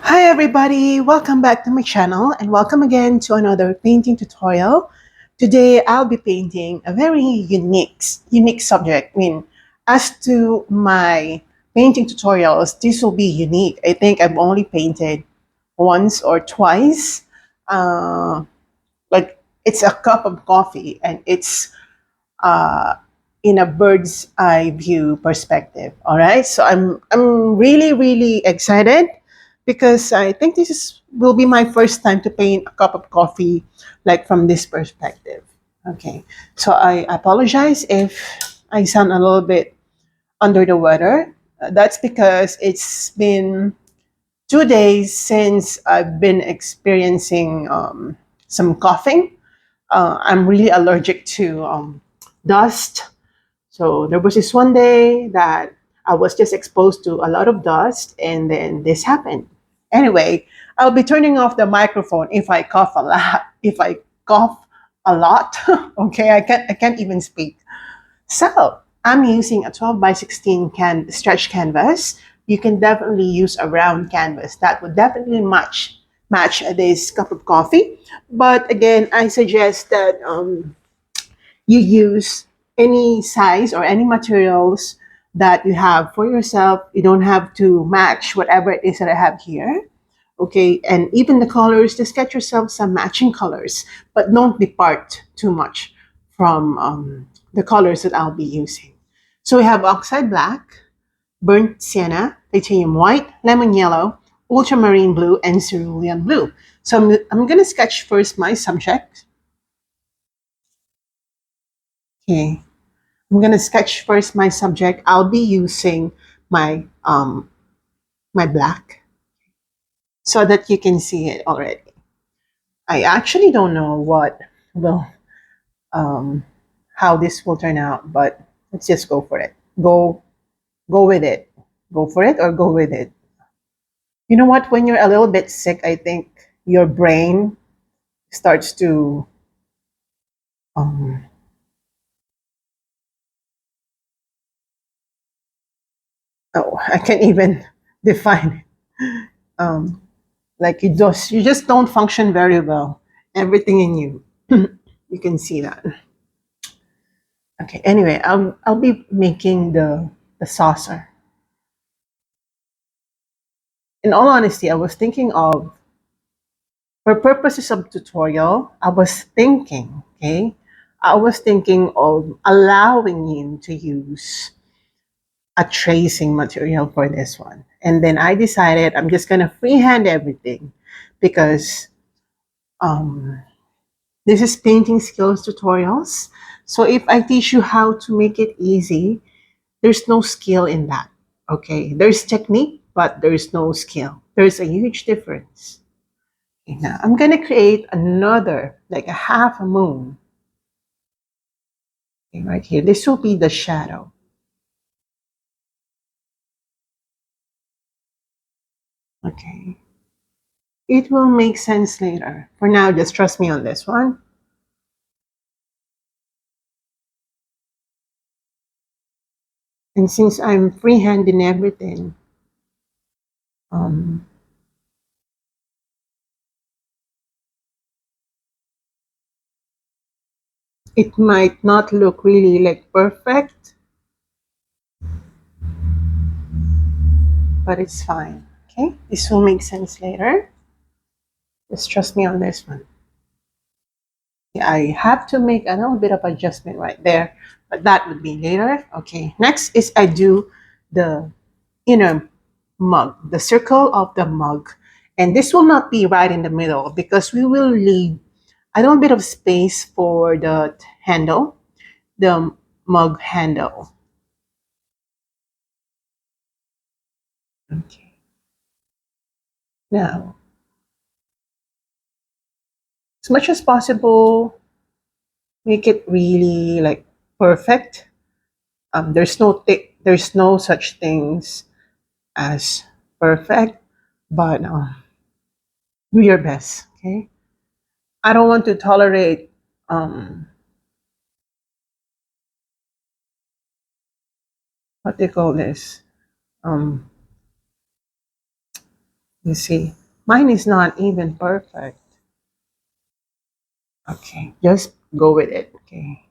Hi everybody, welcome back to my channel and welcome again to another painting tutorial. Today I'll be painting a very unique subject. As to my painting tutorials, this will be unique. I think I've only painted once or twice. Uh, like it's a cup of coffee and it's uh, in a bird's eye view perspective. All right, so I'm really excited because I think will be my first time to paint a cup of coffee like from this perspective. Okay, so I apologize if I sound a little bit under the weather. That's because it's been 2 days since I've been experiencing some coughing. I'm really allergic to dust. So there was this one day that I was just exposed to a lot of dust, and then this happened. Anyway, I'll be turning off the microphone if I cough a lot. If I cough a lot, okay, I can't even speak. So I'm using a 12 by 16 stretch canvas. You can definitely use a round canvas. That would definitely match this cup of coffee. But again, I suggest that you use any size or any materials that you have for yourself. You don't have to match whatever it is that I have here. Okay, and even the colors, just get yourself some matching colors, but don't depart too much from the colors that I'll be using. So we have Oxide Black, Burnt Sienna, Titanium White, Lemon Yellow, Ultramarine Blue, and Cerulean Blue. So I'm going to sketch first my subject. Okay, I'm going to sketch first my subject. I'll be using my black so that you can see it already. I actually don't know what will um, how this will turn out, but let's just go for it. Go with it. Go for it or go with it. You know what? When you're a little bit sick, I think your brain starts to um, oh, I can't even define it. Like you just don't function very well. Everything in you, you can see that. Okay. Anyway, I'll be making the saucer. In all honesty, I was thinking of, for purposes of tutorial, I was thinking of allowing you to use a tracing material for this one. And then I decided I'm just gonna freehand everything because um, this is painting skills tutorials. So if I teach you how to make it easy, there's no skill in that. Okay, there's technique, but there's no skill. There's a huge difference. Okay, now I'm gonna create another, like a half a moon. Okay, right here. This will be the shadow. Okay. It will make sense later. For now, just trust me on this one. And since I'm freehanding everything, um, it might not look really like perfect, but it's fine. Okay, this will make sense later. Just trust me on this one. Yeah, I have to make a little bit of adjustment right there, but that would be later. Okay, next is I do the inner mug, the circle of the mug. And this will not be right in the middle because we will leave a little bit of space for the handle, the mug handle. Okay. Now, as much as possible, make it really like perfect. There's no such things as perfect, but do your best. Okay. I don't want to tolerate what they call this, um, You see, mine is not even perfect. Okay, just go with it. Okay,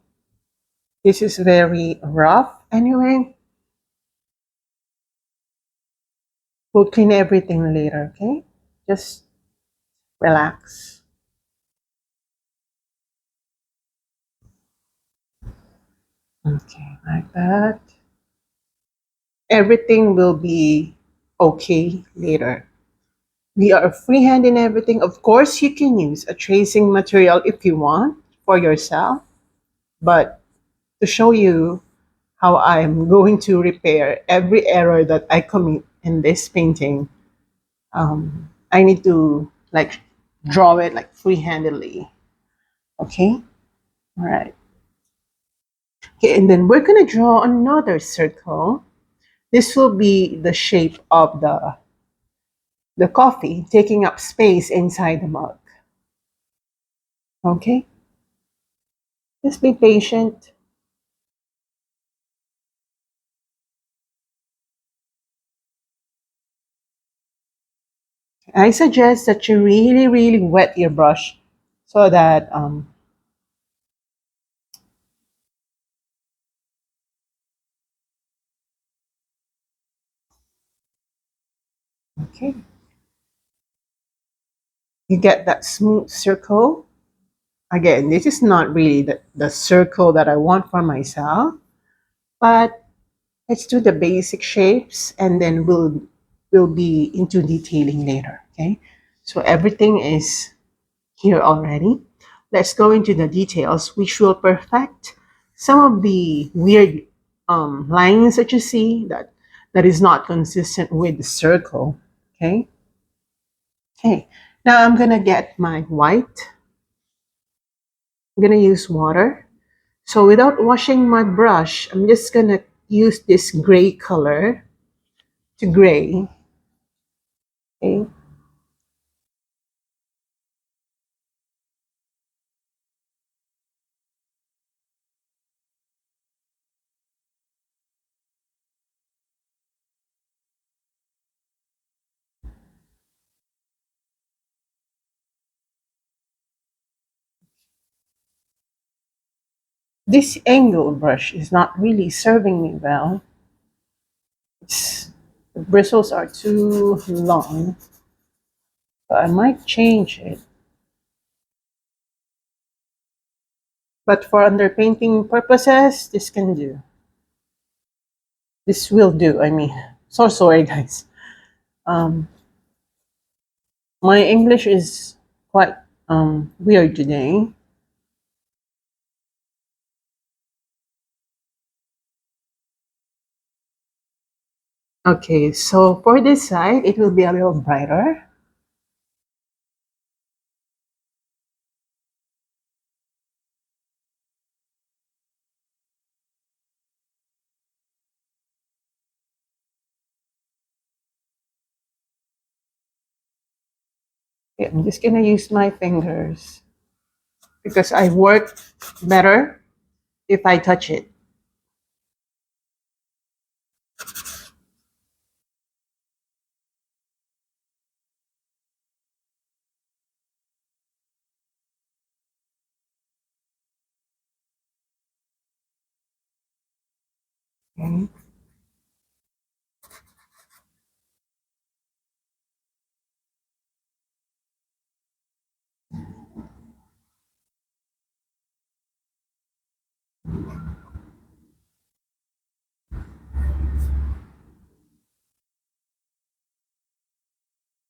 this is very rough. Anyway, we'll clean everything later. Okay, just relax. Okay, like that. Everything will be okay later. We are freehand in everything. Of course, you can use a tracing material if you want for yourself, but to show you how I'm going to repair every error that I commit in this painting, I need to like draw it like freehandedly. Okay, all right. Okay, and then we're gonna draw another circle. This will be the shape of the coffee taking up space inside the mug. Okay, just be patient. I suggest that you really, really wet your brush so that okay, you get that smooth circle. Again, this is not really the circle that I want for myself, but let's do the basic shapes and then we'll be into detailing later. Okay, so everything is here already. Let's go into the details, which will perfect some of the weird lines that you see that is not consistent with the circle. Okay. Okay. Now I'm gonna get my white. I'm gonna use water. So without washing my brush, I'm just gonna use this gray color to gray. Okay. This angle brush is not really serving me well. The bristles are too long, so I might change it. But for underpainting purposes, this can do. This will do. I mean, so sorry, guys. Um, my English is quite weird today. Okay, so for this side, it will be a little brighter. Okay, I'm just gonna use my fingers because I work better if I touch it. Okay.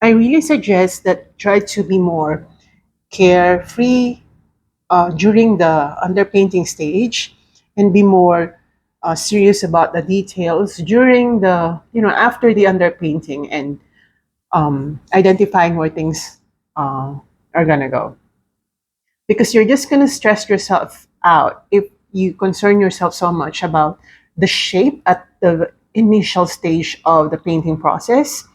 I really suggest that try to be more carefree during the underpainting stage and be more serious about the details during the after the underpainting and identifying where things uh, are gonna go, because you're just gonna stress yourself out if you concern yourself so much about the shape at the initial stage of the painting process.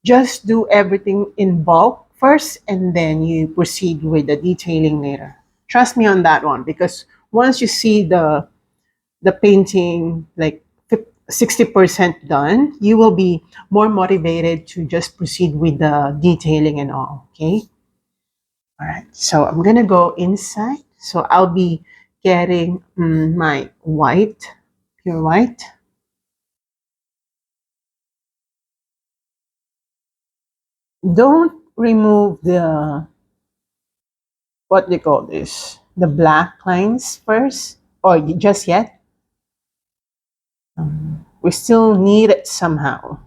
Just do everything in bulk first and then you proceed with the detailing later. Trust me on that one, because once you see the painting like 60% done, you will be more motivated to just proceed with the detailing and all. Okay. All right. So I'm going to go inside. So I'll be getting my white, pure white. Don't remove the, what do you call this? The black lines first, or just yet. We still need it somehow.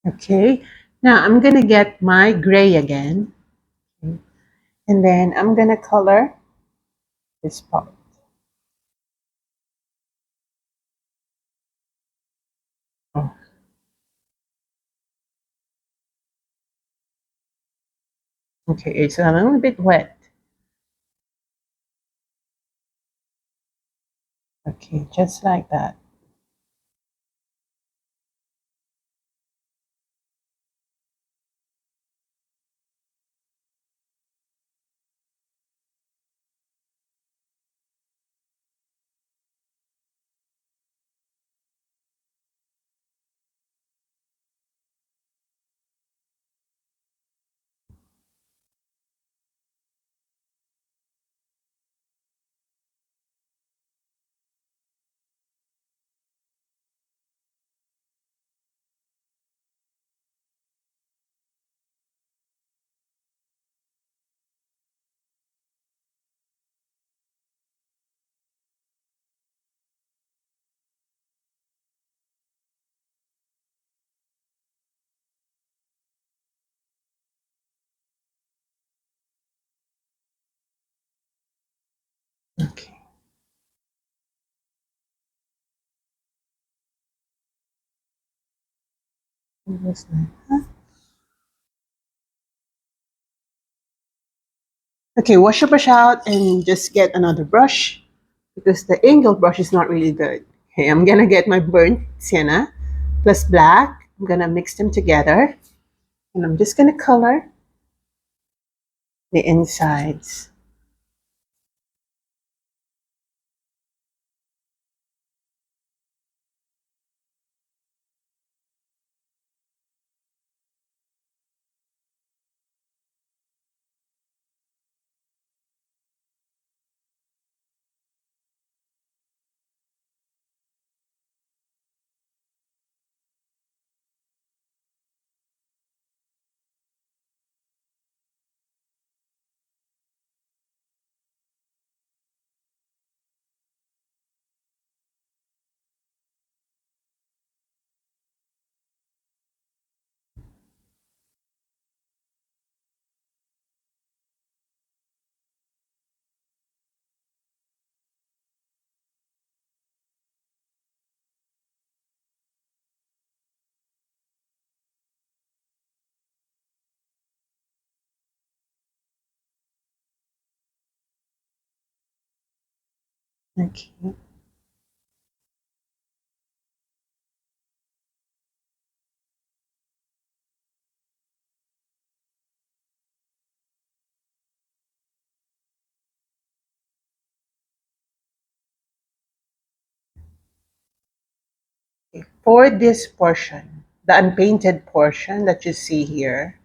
Okay. Now I'm gonna get my gray again, and then I'm gonna color this part. Oh, okay, it's a little bit wet. Okay, just like that. Okay. Just like that. Okay, wash your brush out and just get another brush because the angled brush is not really good. Okay, I'm gonna get my burnt sienna plus black. I'm gonna mix them together and I'm just gonna color the insides. Okay. For this portion, the unpainted portion that you see here,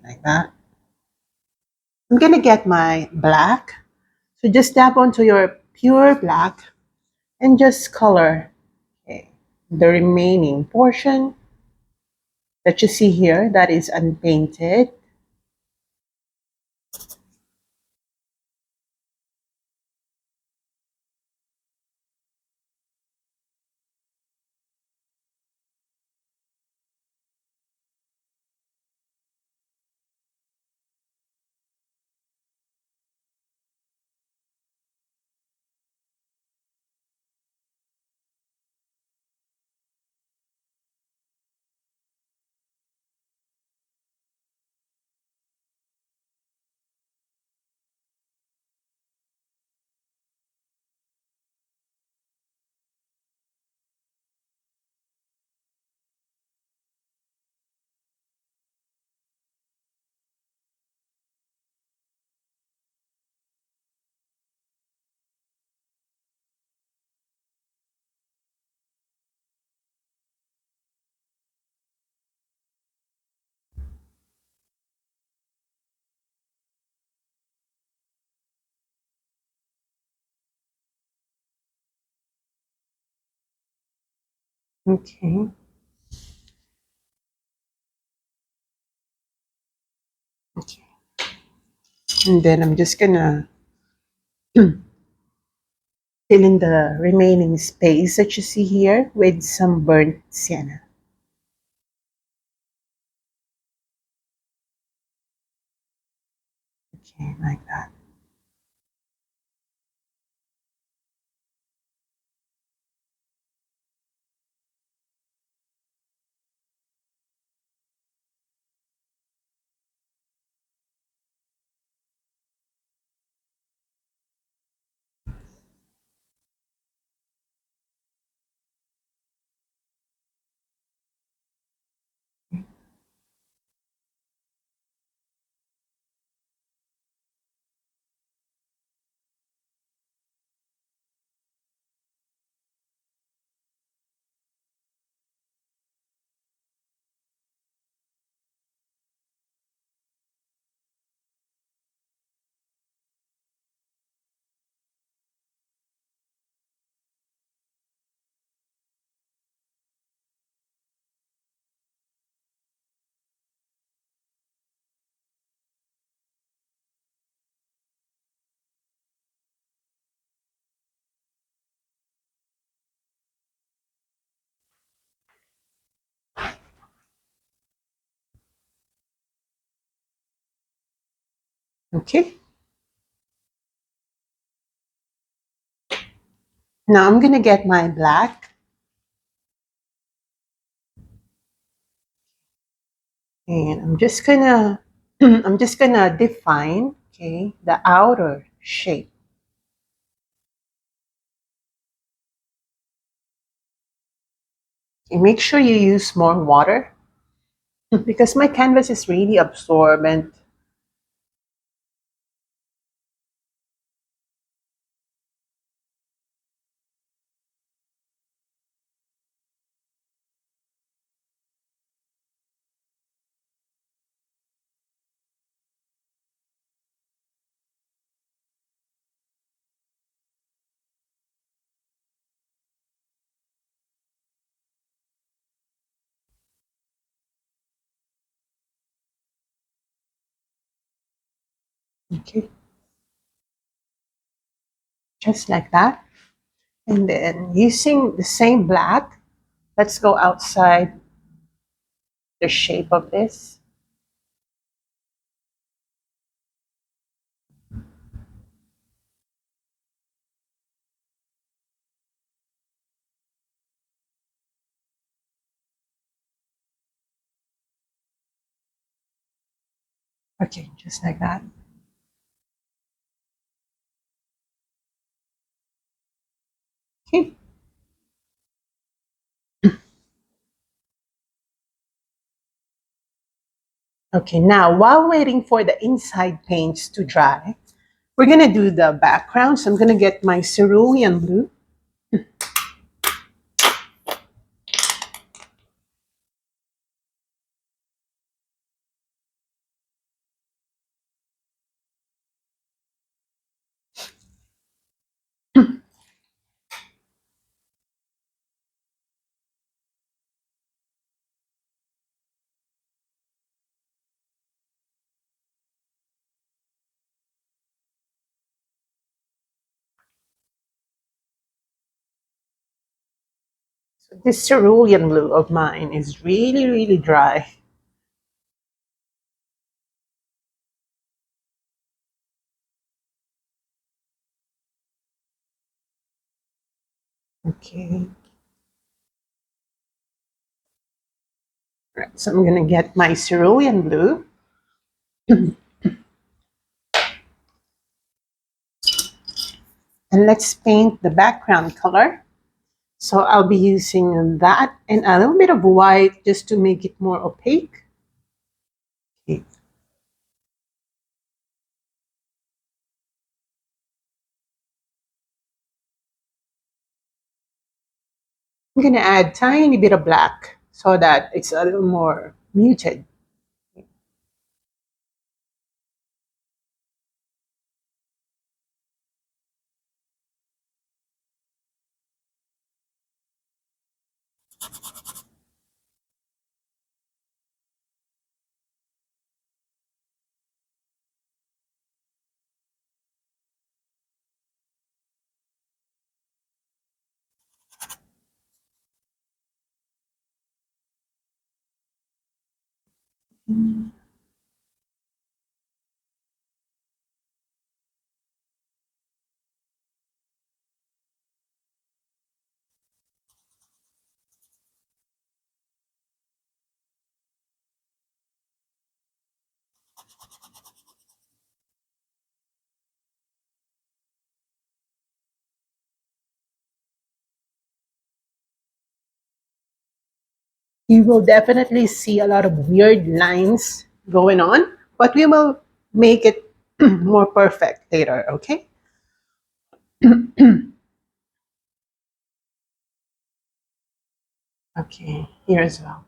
like that, I'm gonna get my black. So just tap onto your pure black and just color, okay, the remaining portion that you see here that is unpainted. Okay. Okay. And then I'm just gonna fill in the remaining space that you see here with some burnt sienna. Okay, like that. Okay. Now I'm gonna get my black and I'm just gonna define, okay, the outer shape. Okay, make sure you use more water because my canvas is really absorbent. Okay, just like that. And then using the same black, let's go outside the shape of this. Okay, just like that. Okay. Okay, now while waiting for the inside paints to dry, we're gonna do the background. So I'm gonna get my Cerulean Blue. So this cerulean blue of mine is really, really dry. Okay. Right, so I'm gonna get my cerulean blue. And let's paint the background color. So I'll be using that and a little bit of white just to make it more opaque. Okay. I'm gonna add tiny bit of black so that it's a little more muted. You will definitely see a lot of weird lines going on, but we will make it more perfect later, okay? Okay, here as well.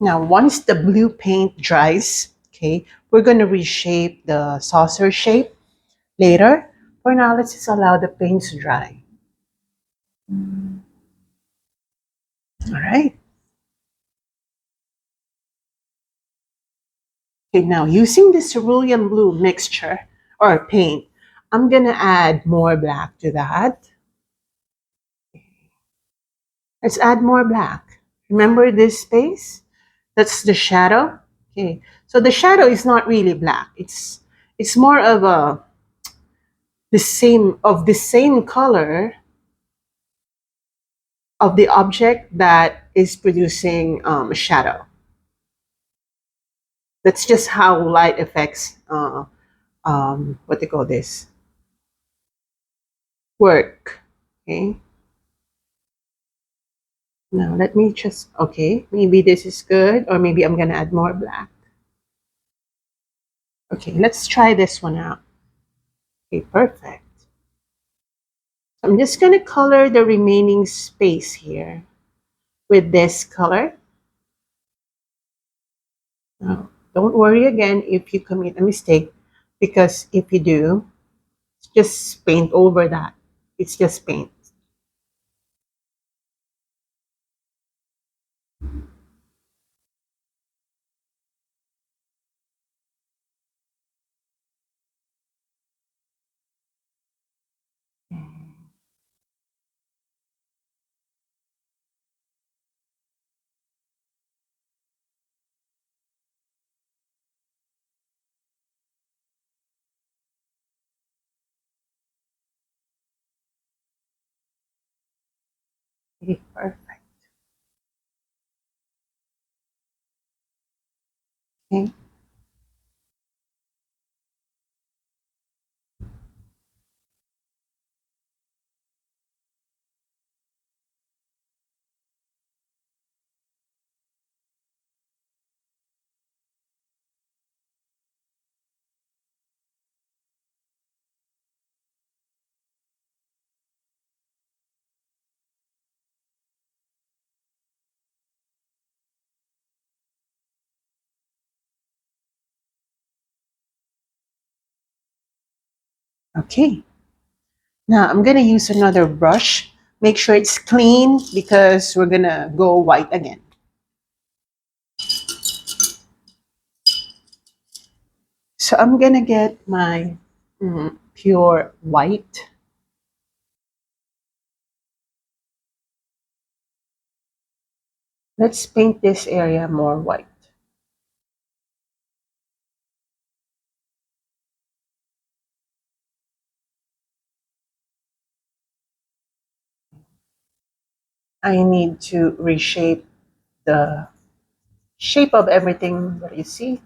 Now, once the blue paint dries, okay, we're going to reshape the saucer shape later. For now, let's just allow the paint to dry. All right. Okay, now using the cerulean blue mixture or paint, I'm going to add more black to that. Let's add more black. Remember this space? That's the shadow. Okay. So the shadow is not really black. It's more of a the same color of the object that is producing a shadow. That's just how light affects what they call this work. Okay. Now let me just okay. Maybe this is good, or maybe I'm gonna add more black. Okay, let's try this one out. Okay, perfect. I'm just going to color the remaining space here with this color. Now, don't worry again if you commit a mistake, because if you do, just paint over that. It's just paint. Okay, perfect. Okay. Okay, now I'm gonna use another brush. Make sure it's clean because we're gonna go white again. So I'm gonna get my pure white. Let's paint this area more white. I need to reshape the shape of everything that you see.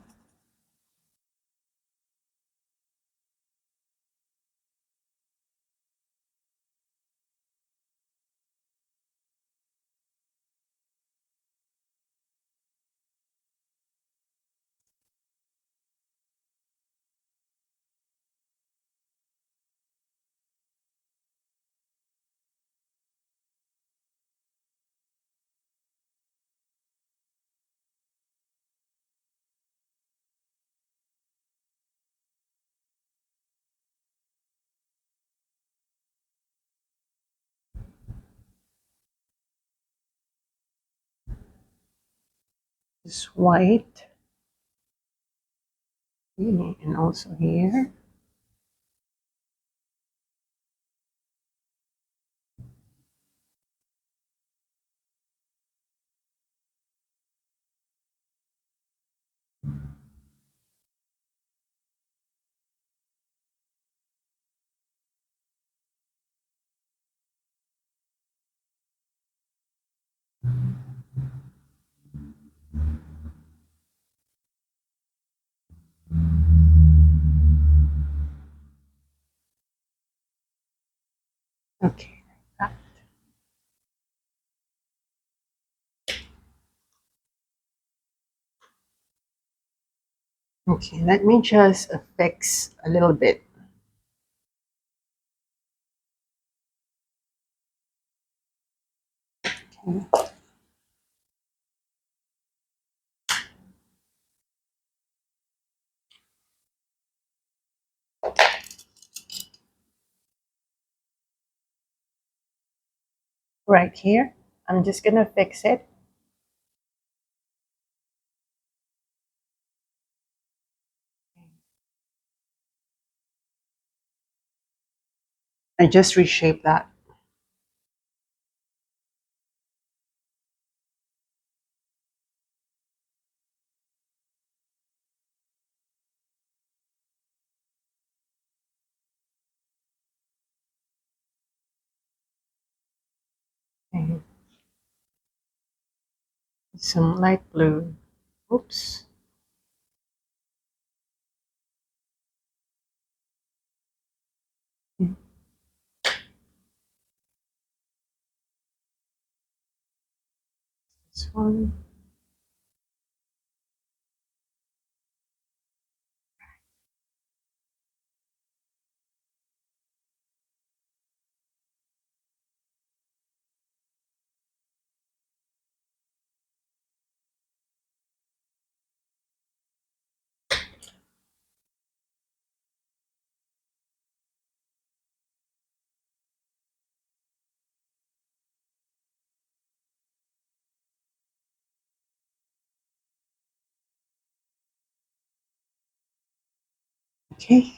This white, and also here. Okay. Okay, let me just fix a little bit. Okay. Right here. I'm just gonna fix it. I just reshape that. Okay. Some light blue. Oops. This one. Okay.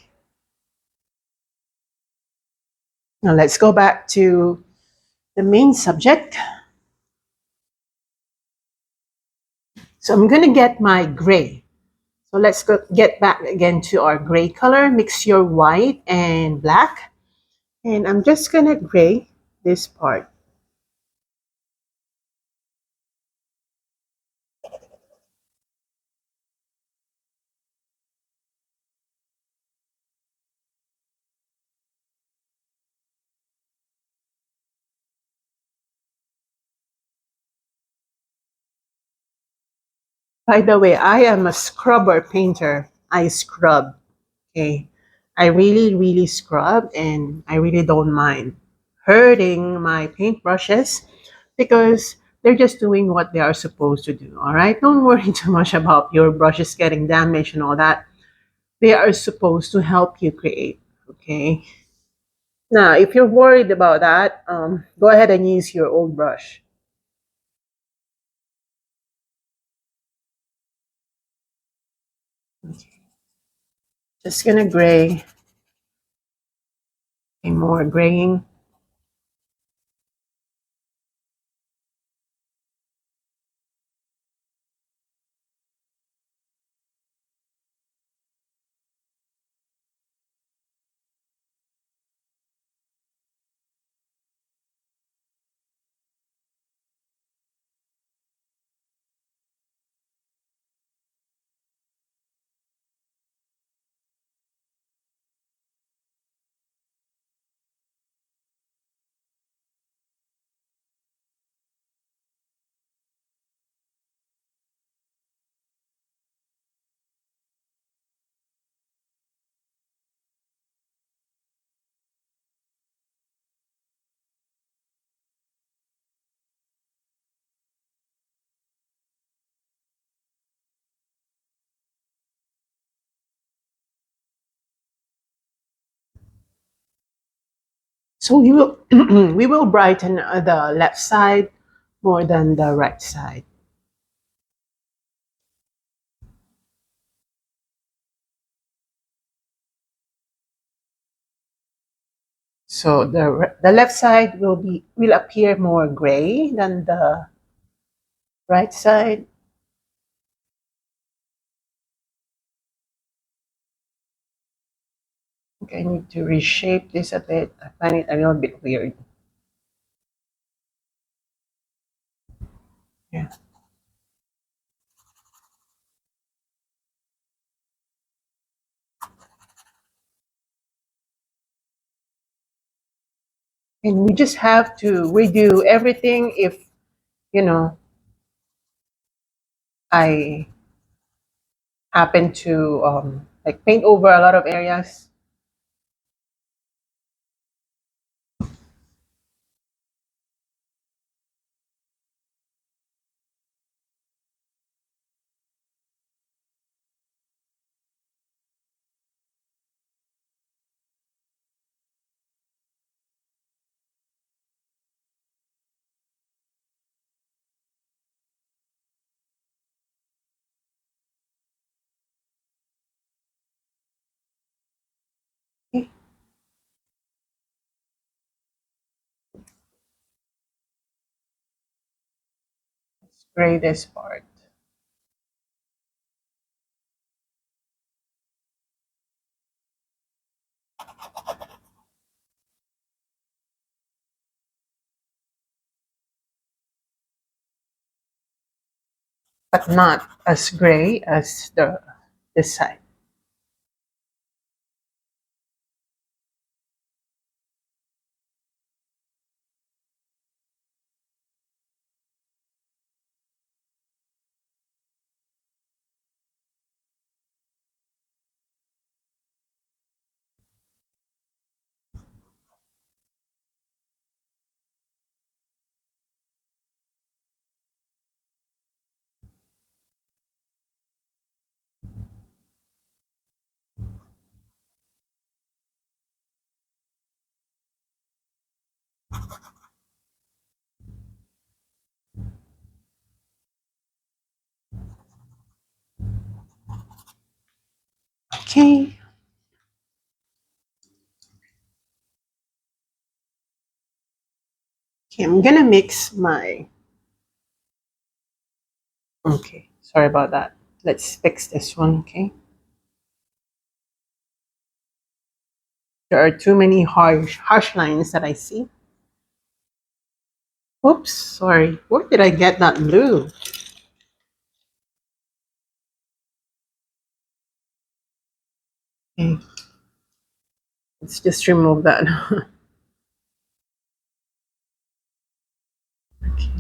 Now let's go back to the main subject. So I'm gonna get my gray. So let's get back again to our gray color. Mix your white and black. And I'm just gonna gray this part. By the way, I am a scrubber painter. I scrub. Okay. I really, really scrub and I really don't mind hurting my paintbrushes because they're just doing what they are supposed to do. All right. Don't worry too much about your brushes getting damaged and all that. They are supposed to help you create. Okay. Now, if you're worried about that, go ahead and use your old brush. Okay. Just gonna gray, and more graying. So we will we will brighten the left side more than the right side. So the left side will appear more gray than the right side. Okay, I need to reshape this a bit. I find it a little bit weird. Yeah. And we just have to redo everything if, you know, I happen to like paint over a lot of areas. Okay, let's gray this part. But not as gray as the this side. Okay. Okay, I'm gonna mix my. Okay, sorry about that. Let's fix this one. Okay. There are too many harsh lines that I see. Oops, sorry. Where did I get that blue? Okay, let's just remove that. Okay.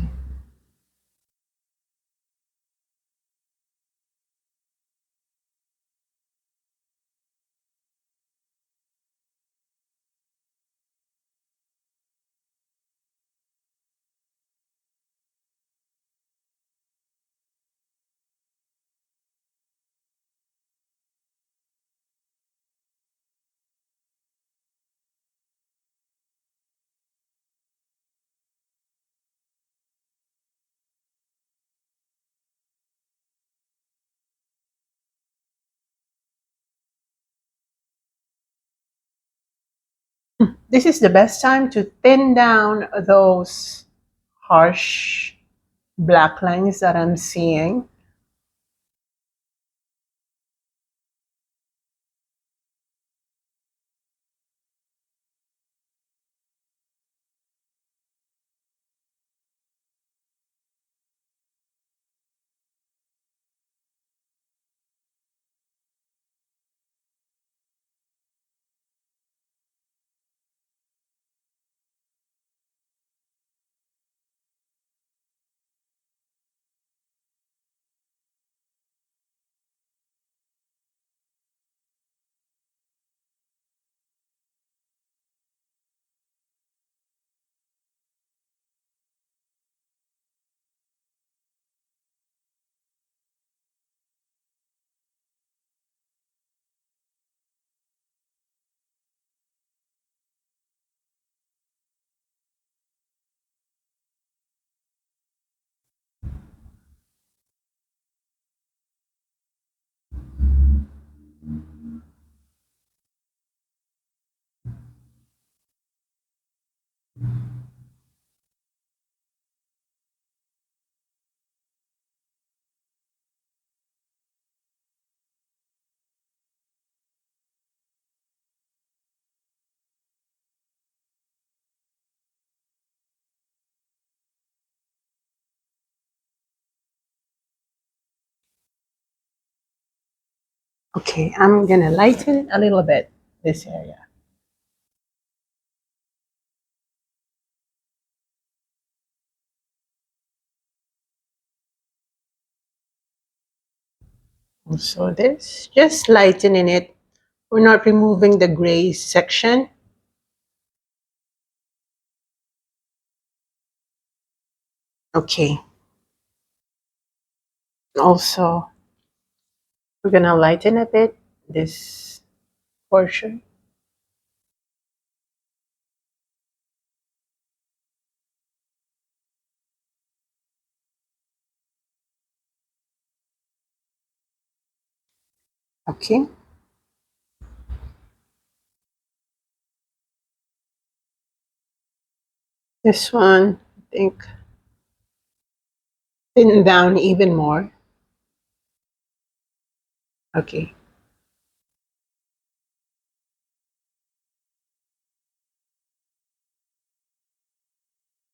this is the best time to thin down those harsh black lines that I'm seeing. Okay, I'm gonna lighten a little bit this area. Also this, just lightening it. We're not removing the gray section. Okay, also we're gonna lighten a bit this portion. Okay, this one, I think, thin down even more. Okay,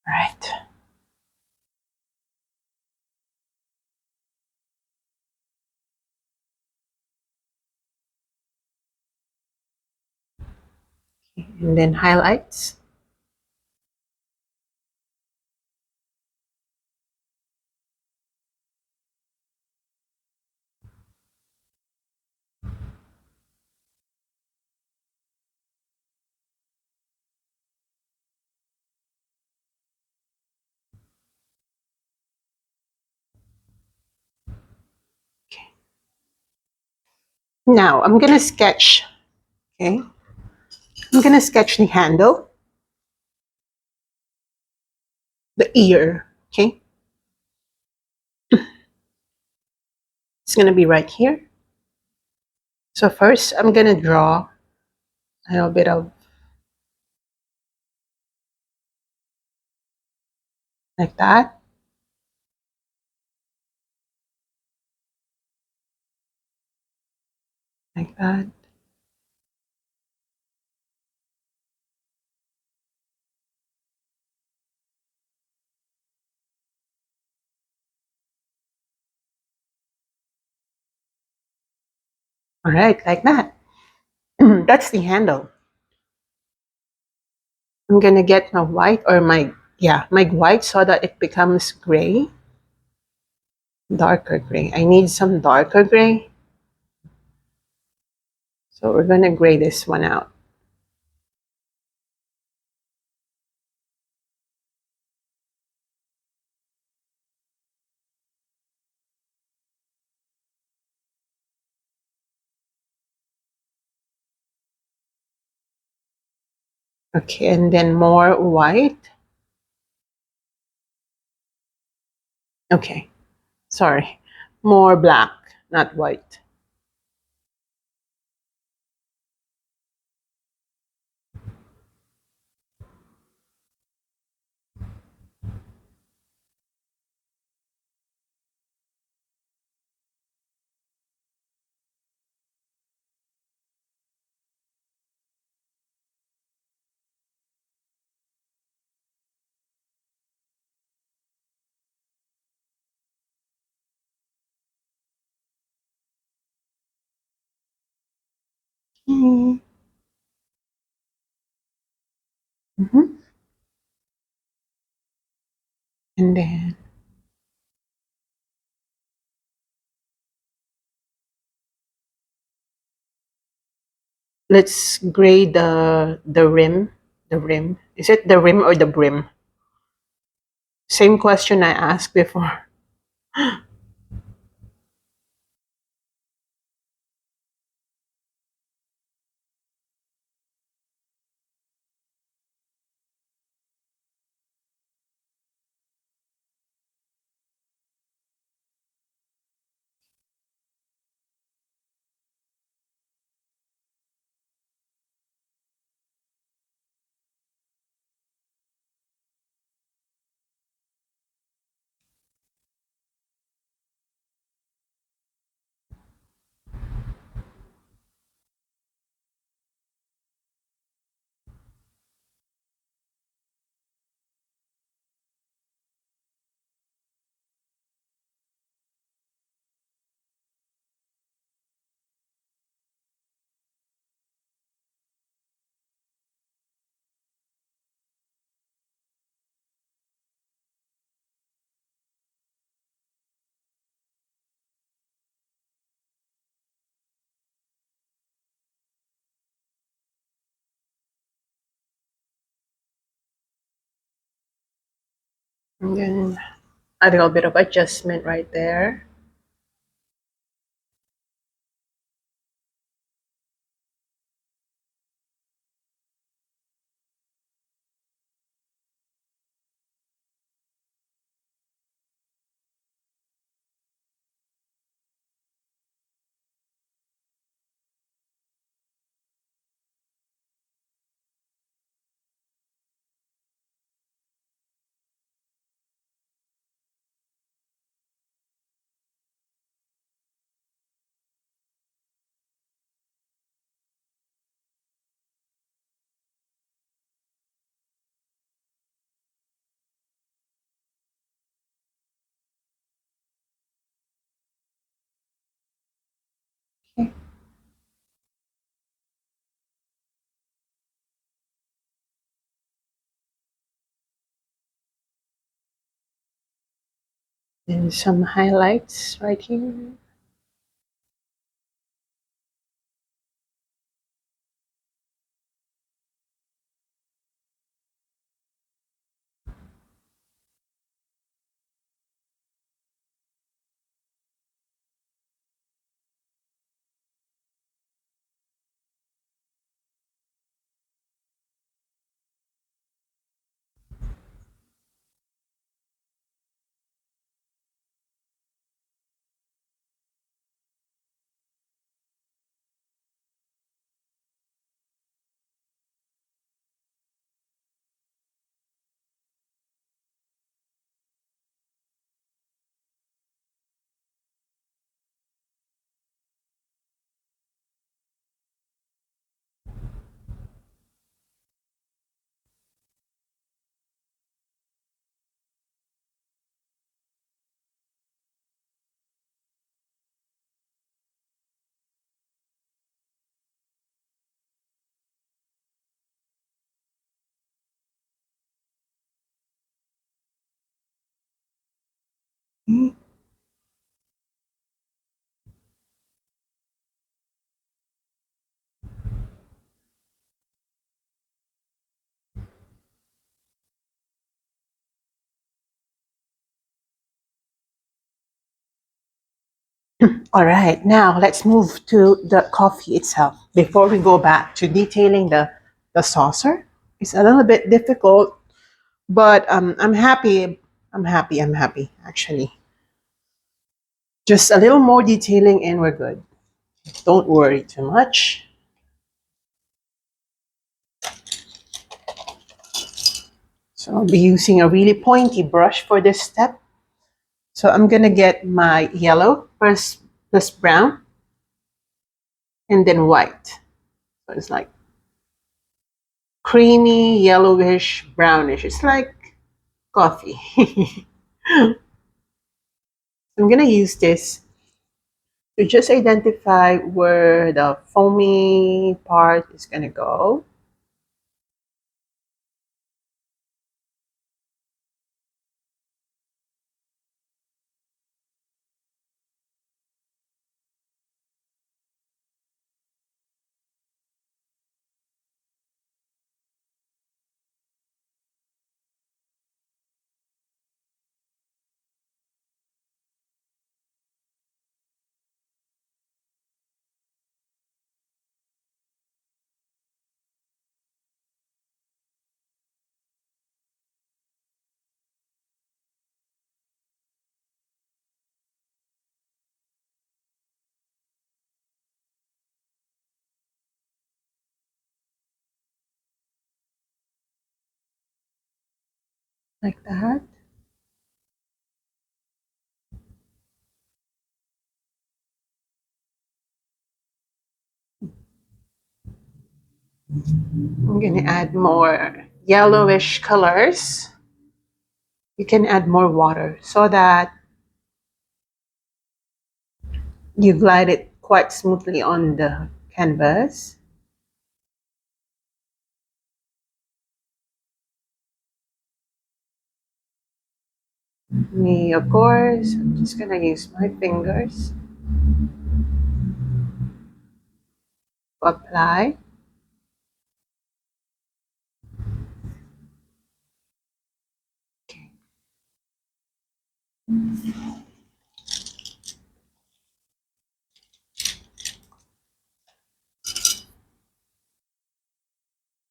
right. And then highlights. Okay. Now I'm gonna sketch. Okay, I'm gonna sketch the handle, the ear. Okay, it's gonna be right here. So first, I'm gonna draw a little bit of like that, like that. All right, like that. That's the handle. I'm gonna get my white or my white so that it becomes gray, darker gray. I need some darker gray. So we're gonna gray this one out. Okay, and then more white. Okay, sorry. More black, not white. Mhm. Mhm. And then let's grade the rim. The rim. Is it the rim or the brim? Same question I asked before. And then a little bit of adjustment right there. Okay. And some highlights right here. Mhm. All right, now let's move to the coffee itself. Before we go back to detailing the saucer, it's a little bit difficult, but I'm happy. I'm happy. I'm happy, actually. Just a little more detailing and we're good. Don't worry too much. So I'll be using a really pointy brush for this step. So I'm gonna get my yellow first plus brown and then white. So it's like creamy, yellowish, brownish. It's like coffee. I'm gonna use this to just identify where the foamy part is going to go. Like that. I'm going to add more yellowish colors. You can add more water so that you glide it quite smoothly on the canvas. Me, of course, I'm just going to use my fingers to apply. Okay.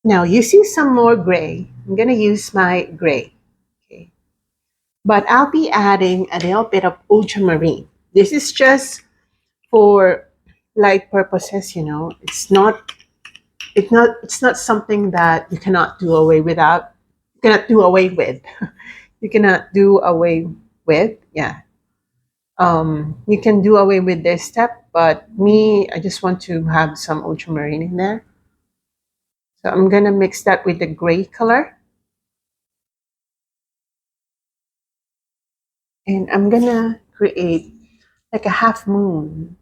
Now, using some more gray, I'm going to use my gray. Okay. But I'll be adding a little bit of ultramarine. This is just for light purposes, you know. It's not something that you cannot do away without. You cannot do away with. You cannot do away with. Yeah. You can do away with this step, but me, I just want to have some ultramarine in there. So I'm gonna mix that with the gray color, and I'm gonna create like a half moon.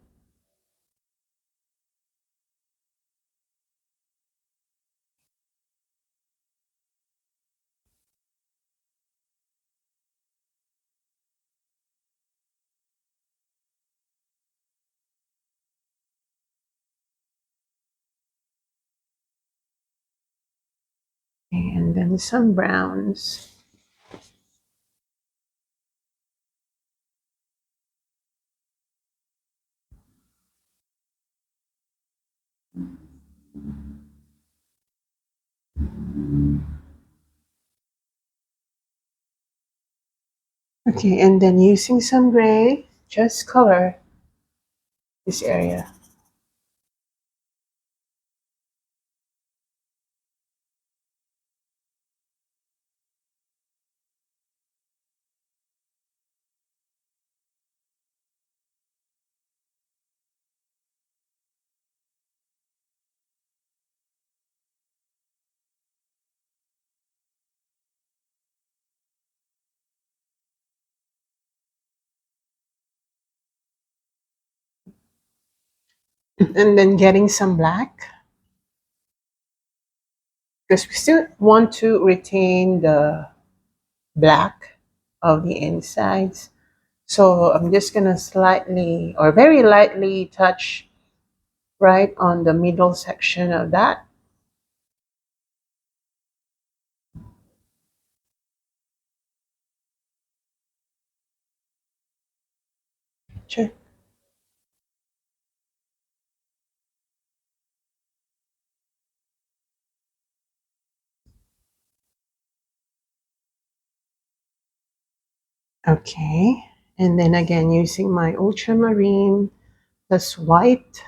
And then some browns. Okay, and then using some gray, just color this area. And then getting some black, because we still want to retain the black of the insides. So I'm just gonna slightly or very lightly touch right on the middle section of that. Sure. Okay. And then again, using my ultramarine plus white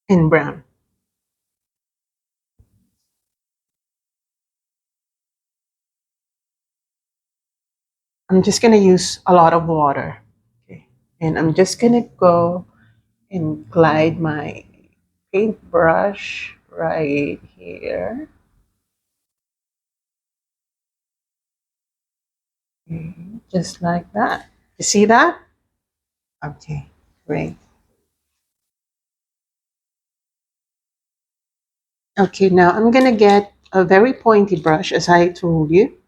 and brown. I'm just gonna use a lot of water. Okay. And I'm just gonna go and glide my paintbrush right here. Okay. Just like that. You see that? Okay, great. Okay, now I'm gonna get a very pointy brush, as I told you.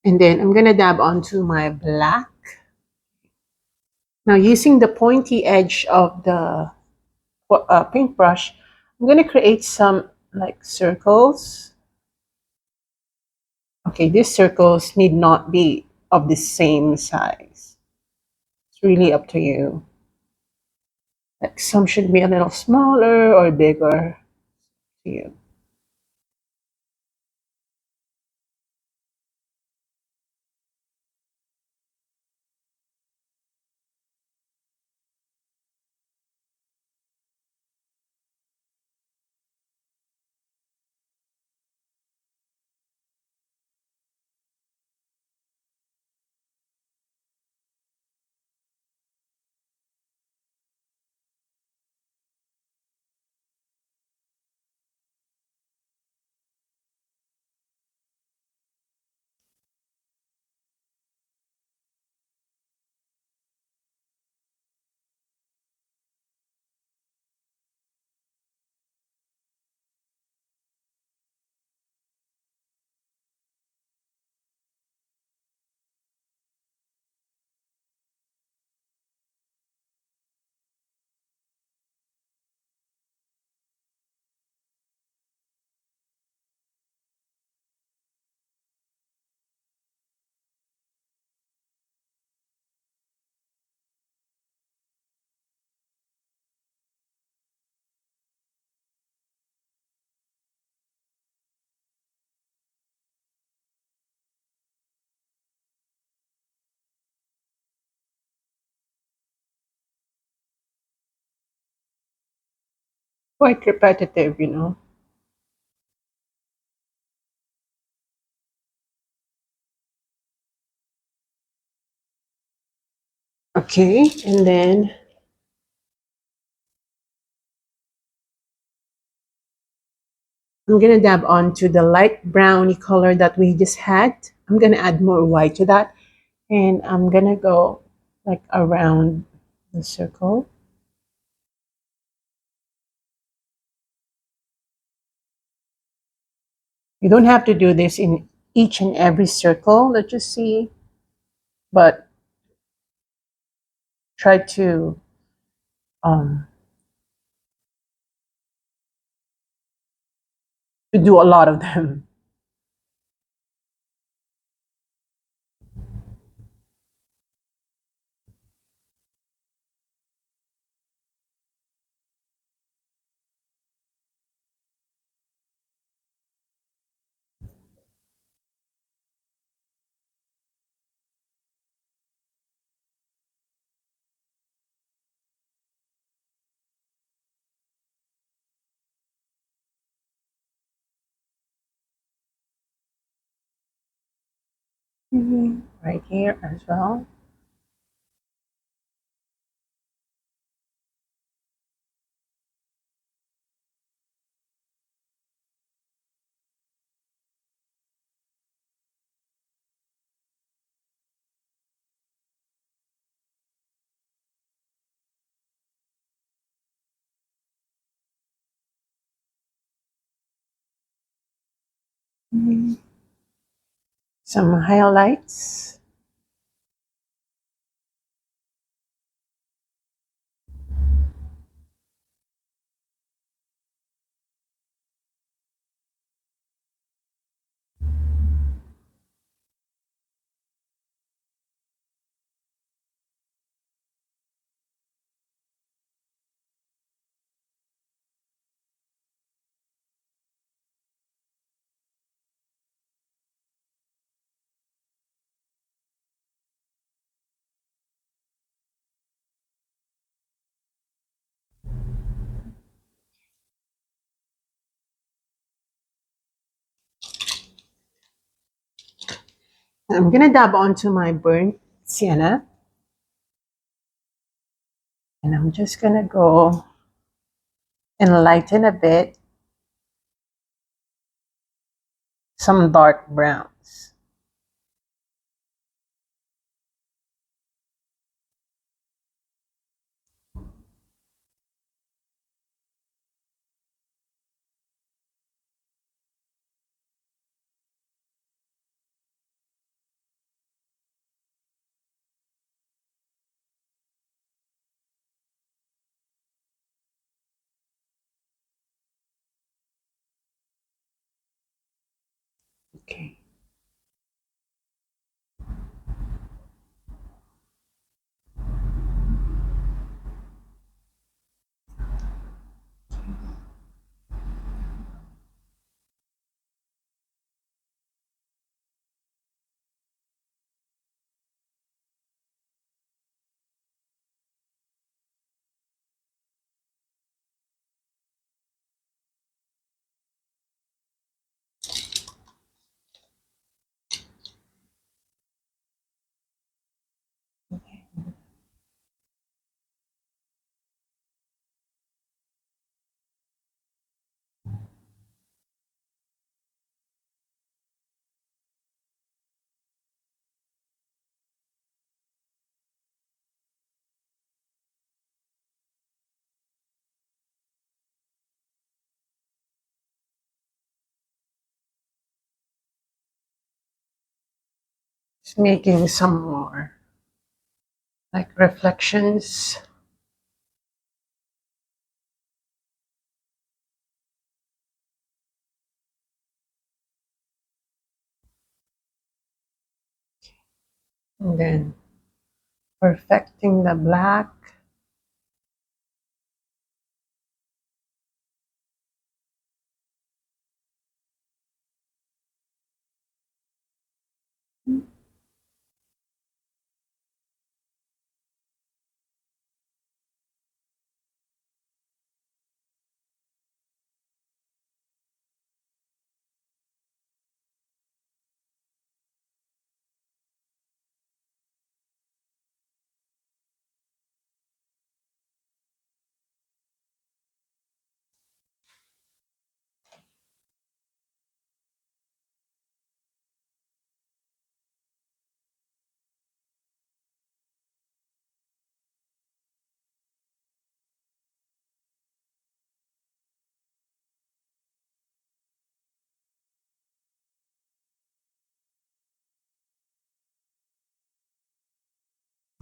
And then I'm gonna dab onto my black. Now, using the pointy edge of the paintbrush, I'm gonna create some like circles. Okay, these circles need not be of the same size. It's really up to you. Like some should be a little smaller or bigger to you. Quite repetitive, you know. Okay, and then I'm gonna dab onto the light browny color that we just had. I'm gonna add more white to that, and I'm gonna go like around the circle. You don't have to do this in each and every circle. Let's just see, but try um, to do a lot of them. Right here as well. Some highlights. I'm gonna dab onto my burnt sienna, and I'm just gonna go and lighten a bit. some dark browns. Okay. Just making some more like reflections. And then perfecting the black.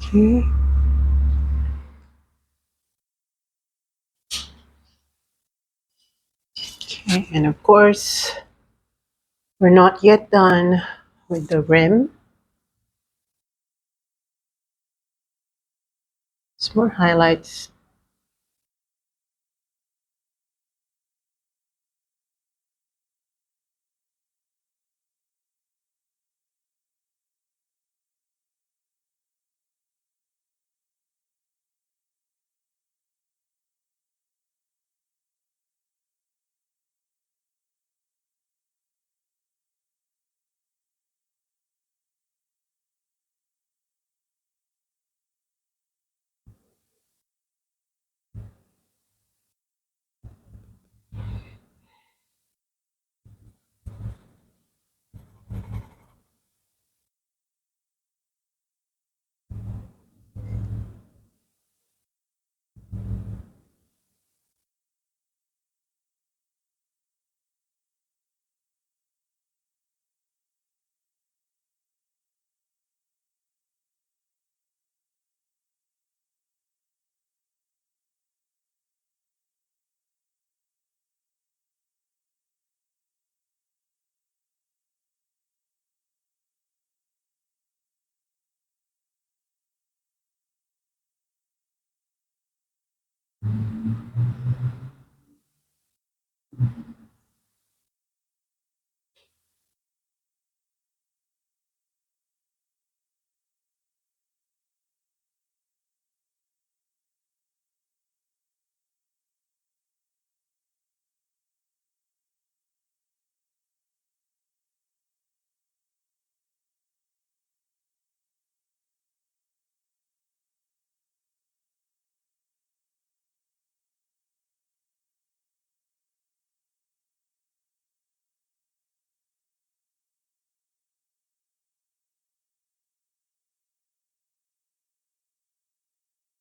Okay. Okay. And of course, we're not yet done with the rim. Some more highlights.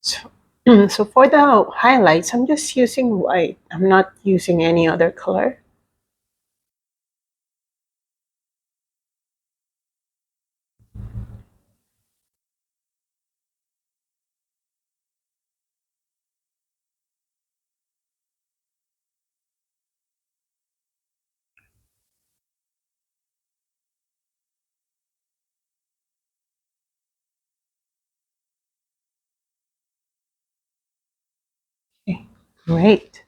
So, so for the highlights, I'm just using white. I'm not using any other color. Okay, great.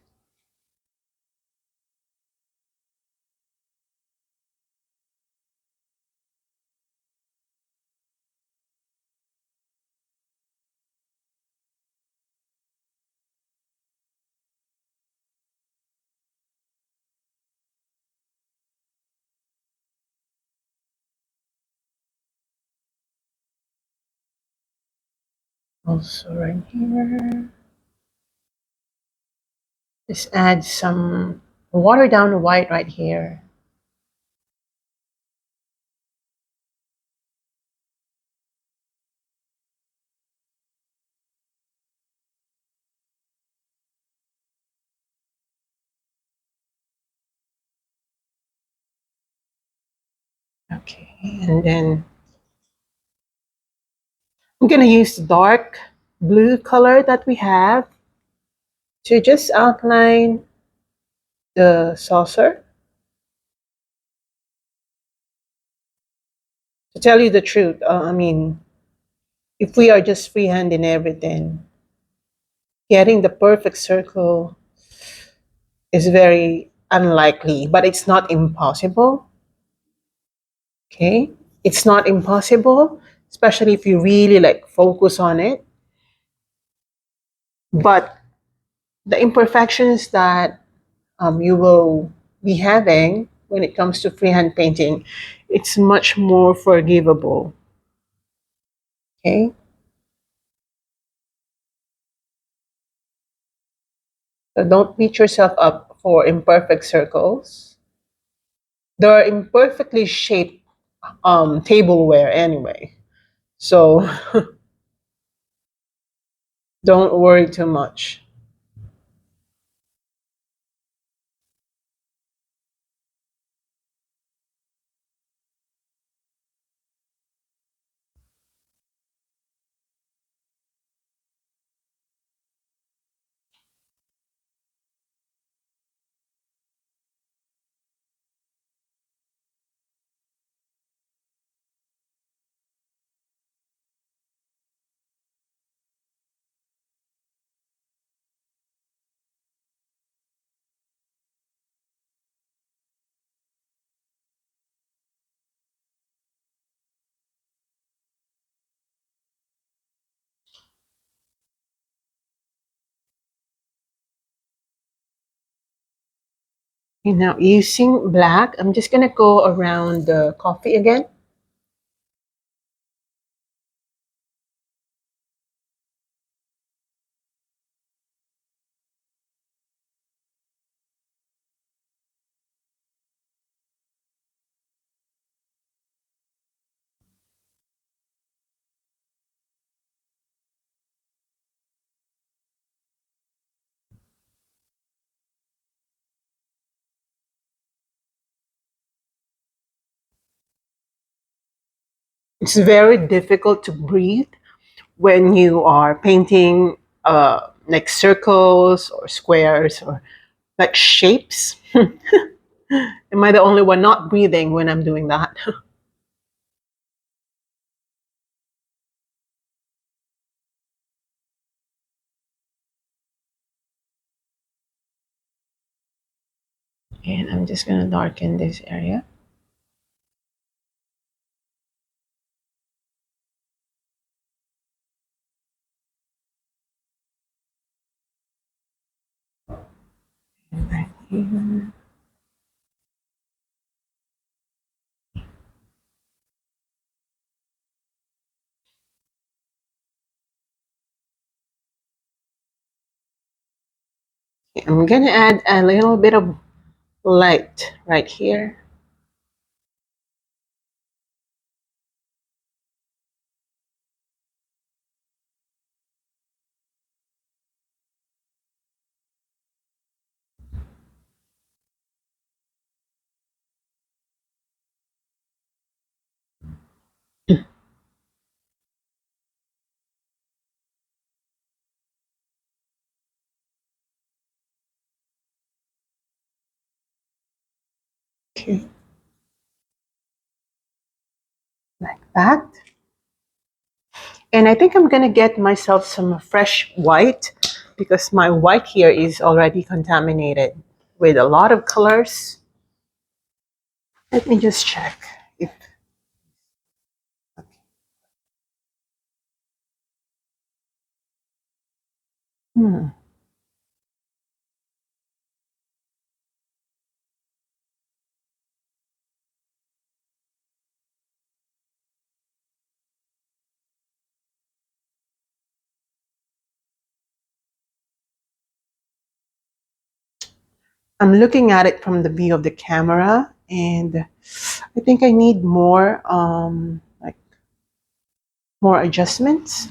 Also right here, just add some water down white right here. Okay, and then I'm gonna use the dark blue color that we have to just outline the saucer. To tell you the truth, I mean, if we are just freehanding everything, getting the perfect circle is very unlikely, but it's not impossible. Okay, it's not impossible, especially if you really like focus on it. But the imperfections that you will be having when it comes to freehand painting, it's much more forgivable. Okay, so don't beat yourself up for imperfect circles. There are imperfectly shaped tableware anyway, so don't worry too much. Okay, now using black, I'm just gonna go around the coffee again. It's very difficult to breathe when you are painting like circles or squares or like shapes. Am I the only one not breathing when I'm doing that? And I'm just gonna darken this area. Right here. I'm gonna add a little bit of light right here. Okay, like that. And I think I'm gonna get myself some fresh white because my white here is already contaminated with a lot of colors. Let me just check if hmm. I'm looking at it from the view of the camera, and I think I need more like more adjustments.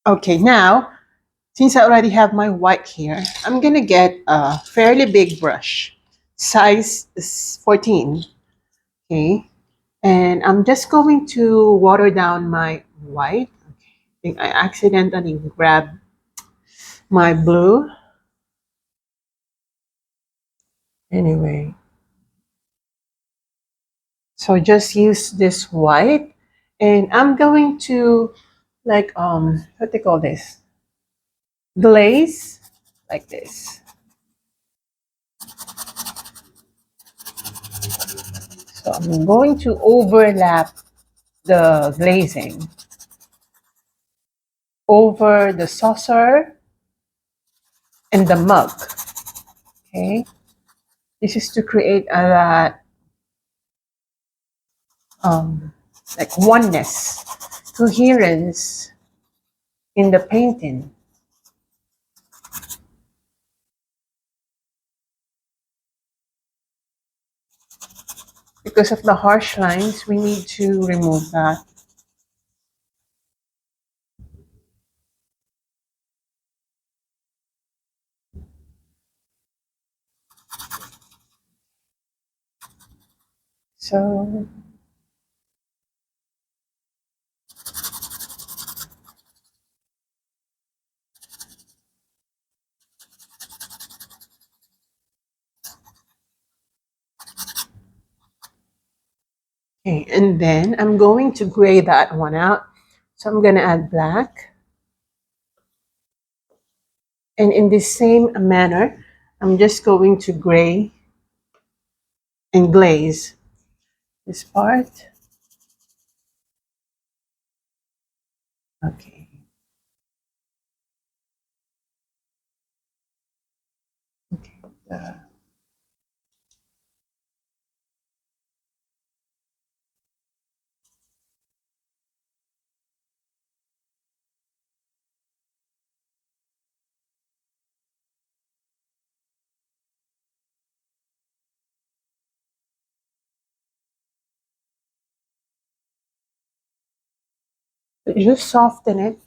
Okay, now since I already have my white here, I'm gonna get a fairly big brush, size is 14. Okay, and I'm just going to water down my white. I think I accidentally grabbed my blue. Anyway, so just use this white, and I'm going to like what they call this, glaze, like this. So I'm going to overlap the glazing over the saucer and the mug. Okay, this is to create a that um, like oneness, coherence in the painting. Because of the harsh lines, we need to remove that. So, okay, and then I'm going to gray that one out. So I'm going to add black. And in the same manner, I'm just going to gray and glaze this part. Okay. Okay. Just soften it.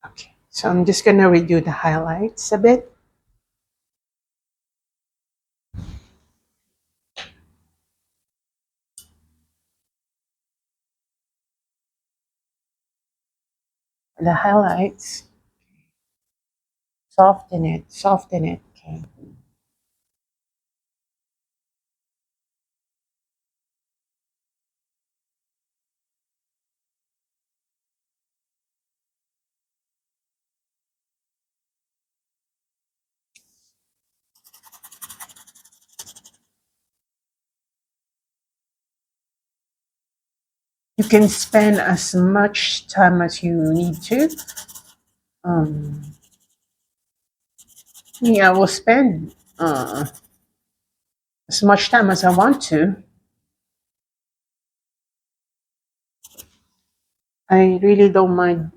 Okay. So I'm just going to redo the highlights a bit. the highlights. Soften it, soften it. Okay. You can spend as much time as you need to. Um, yeah, I will spend as much time as I want to. I really don't mind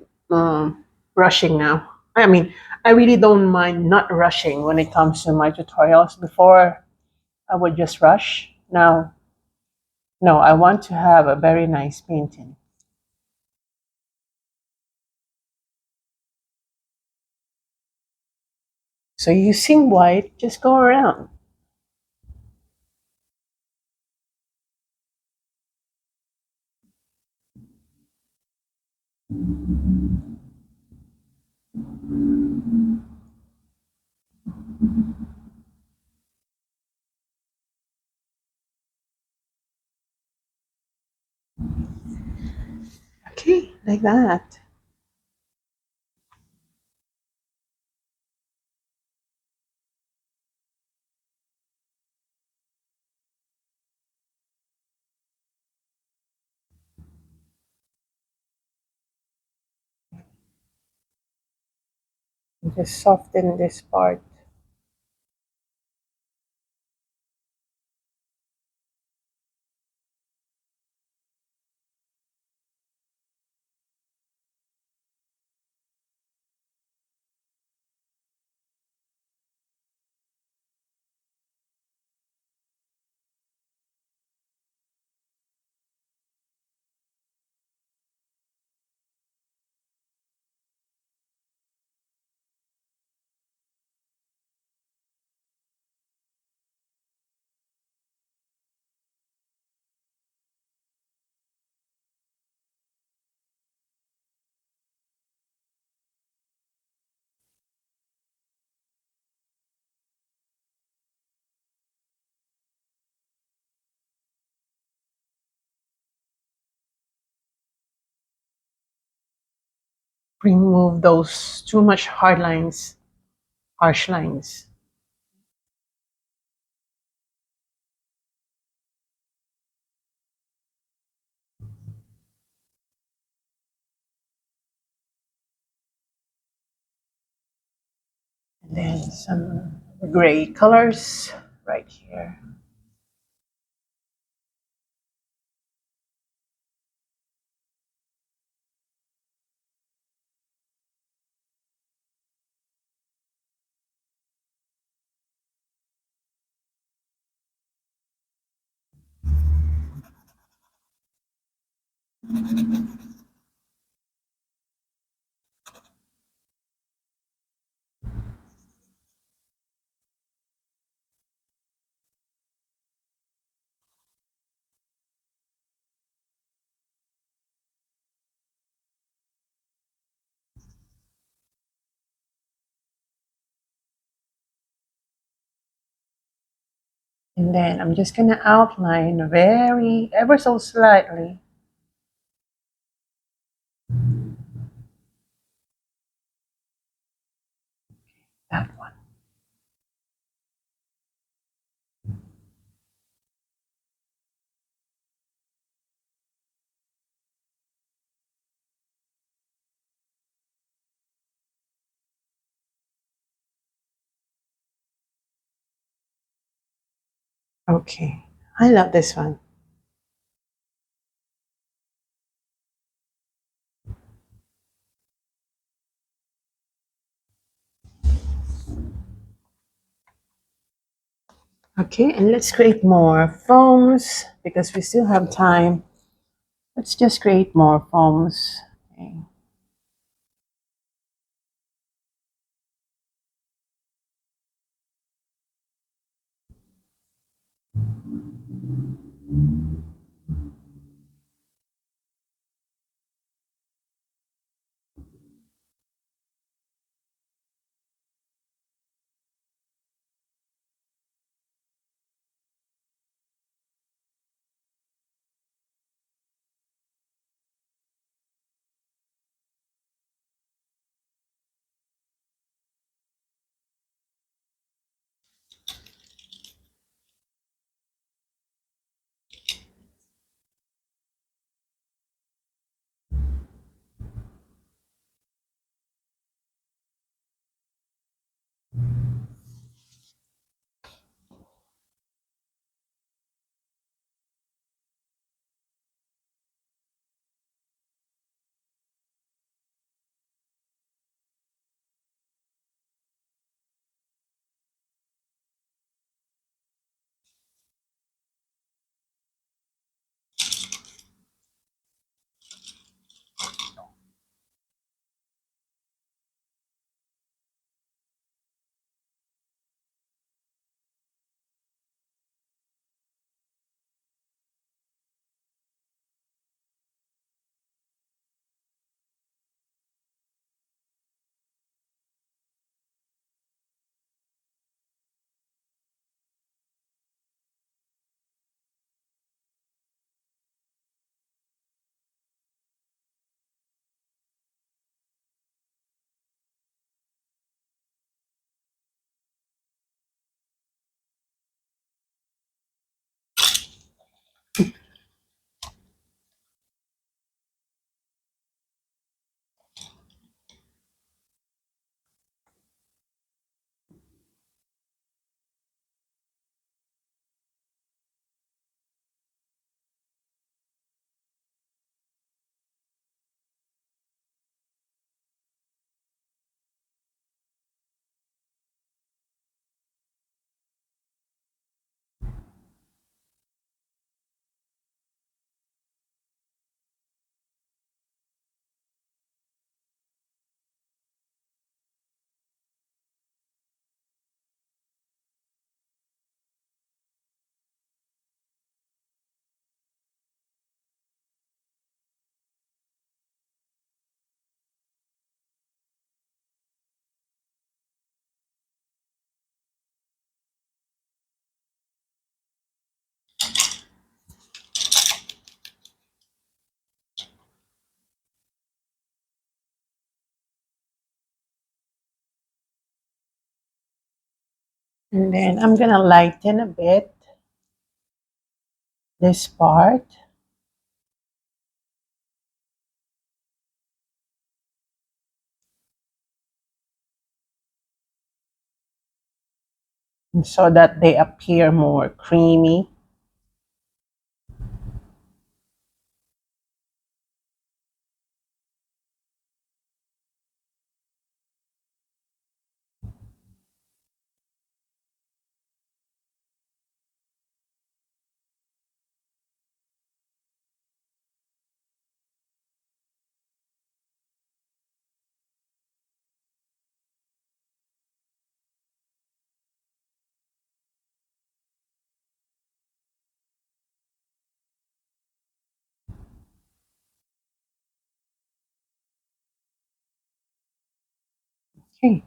rushing now. I mean, I really don't mind not rushing when it comes to my tutorials. Before, I would just rush. Now, no, I want to have a very nice painting. So using white, just go around. Okay, like that. Just soften this part. Remove those too much hard lines, harsh lines. And then some gray colors right here. And then I'm just gonna outline very, ever so slightly. That one. Okay, I love this one. Okay, and let's create more foams because we still have time. Let's just create more foams. Okay. And then I'm gonna lighten a bit this part. So that they appear more creamy. Okay.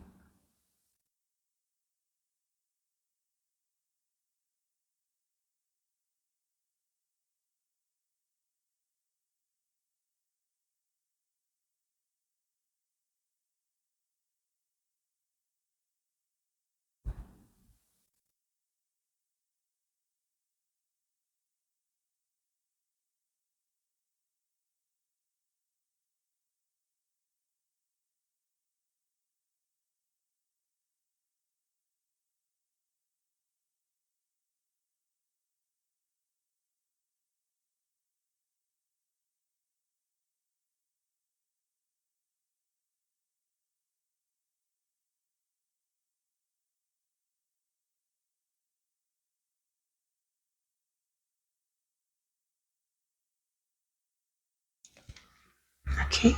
Okay.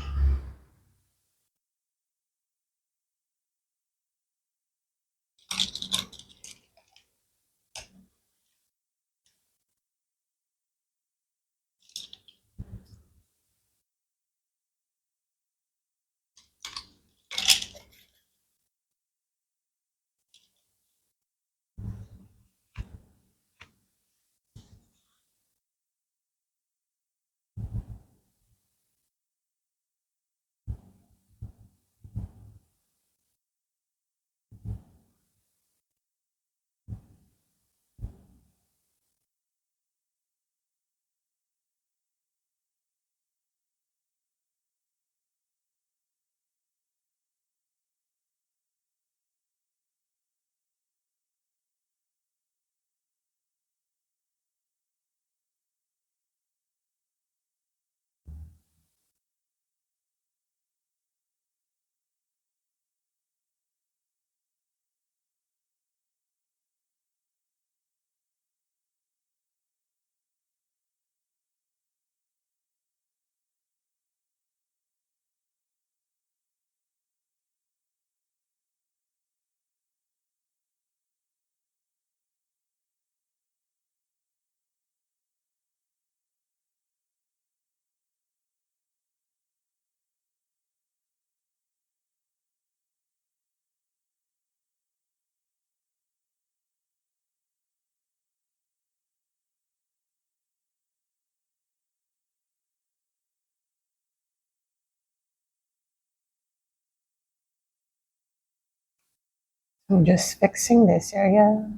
I'm just fixing this area.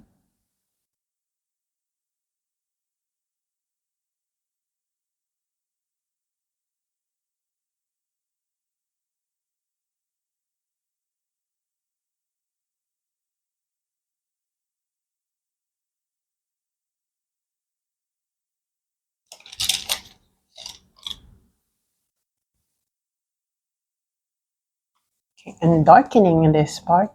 Okay, and darkening in this part.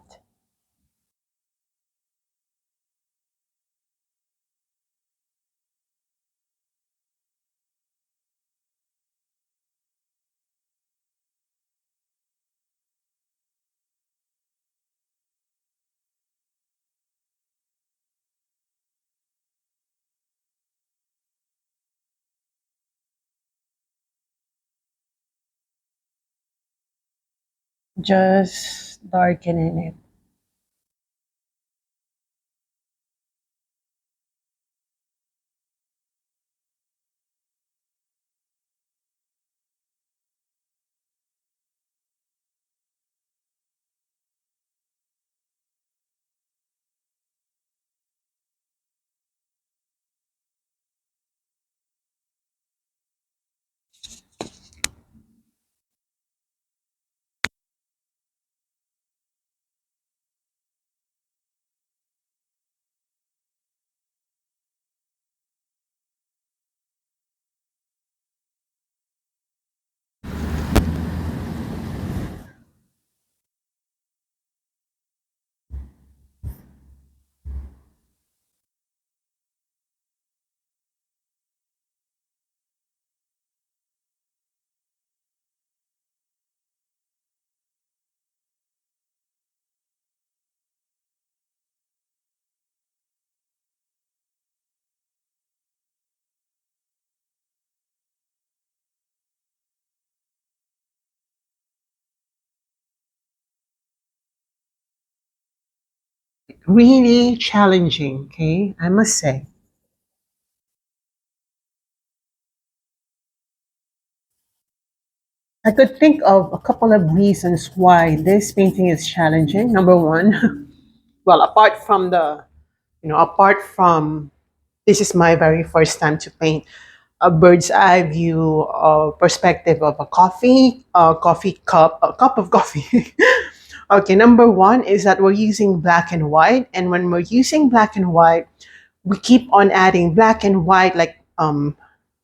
Just darkening it. Really challenging, okay, I must say. I could think of a couple of reasons why this painting is challenging. Number one, well, apart from this is my very first time to paint a bird's eye view perspective of a coffee cup, a cup of coffee. Okay, number one is that we're using black and white, and when we're using black and white, we keep on adding black and white, like